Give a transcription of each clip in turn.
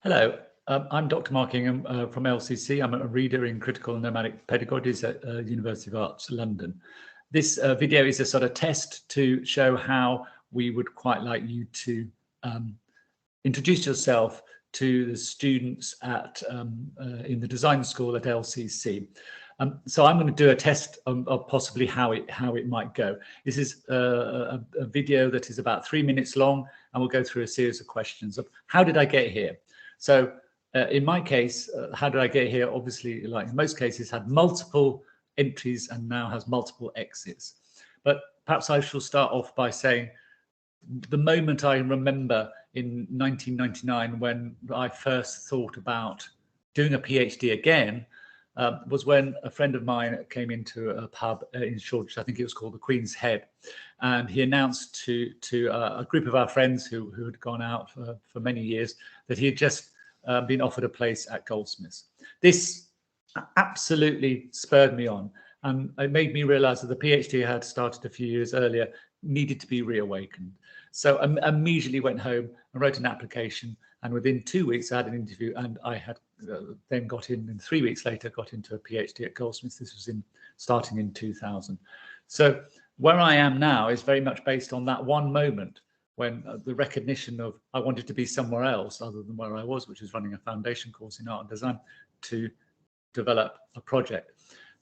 Hello, I'm Dr. Mark Ingham from LCC. I'm a reader in critical and nomadic pedagogies at University of Arts, London. This video is a sort of test to show how we would quite like you to introduce yourself to the students at in the design school at LCC. So I'm going to do a test of possibly how it might go. This is a video that is about 3 minutes long, and we'll go through a series of questions of how did I get here. So in my case, how did I get here? Obviously, like in most cases, had multiple entries and now has multiple exits. But perhaps I shall start off by saying the moment I remember in 1999 when I first thought about doing a PhD again was when a friend of mine came into a pub in Shoreditch. I think it was called the Queen's Head, and he announced to a group of our friends who had gone out for many years that he had just been offered a place at Goldsmiths. This absolutely spurred me on, and it made me realize that the PhD I had started a few years earlier needed to be reawakened. So I immediately went home and wrote an application, and within 2 weeks I had an interview, and I had then got in, and 3 weeks later got into a PhD at Goldsmiths. This was starting in 2000. So where I am now is very much based on that one moment when the recognition of I wanted to be somewhere else other than where I was, which was running a foundation course in art and design, to develop a project.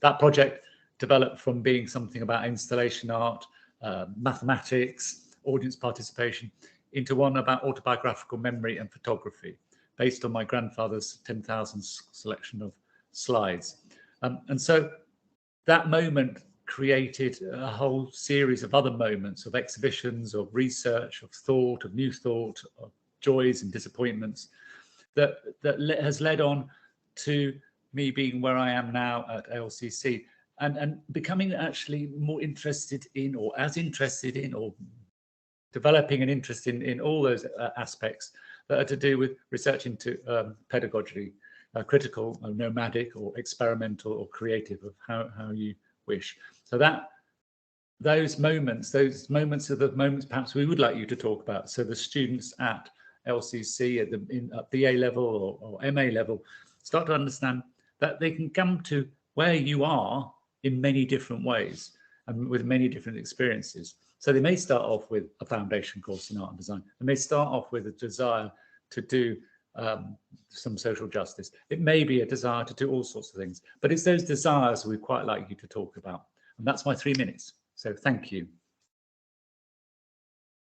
That project developed from being something about installation art, mathematics, audience participation, into one about autobiographical memory and photography, based on my grandfather's 10,000 selection of slides. And so that moment created a whole series of other moments of exhibitions, of research, of thought, of new thought, of joys and disappointments that has led on to me being where I am now at LCC and becoming actually more interested in, or as interested in, or developing an interest in all those aspects that are to do with research into pedagogy, critical, or nomadic, or experimental, or creative, of how you wish. So those moments are the moments perhaps we would like you to talk about. So the students at LCC at the BA level or MA level start to understand that they can come to where you are in many different ways and with many different experiences. So they may start off with a foundation course in art and design. They may start off with a desire to do some social justice. It may be a desire to do all sorts of things, but it's those desires we'd quite like you to talk about. And that's my 3 minutes. So thank you.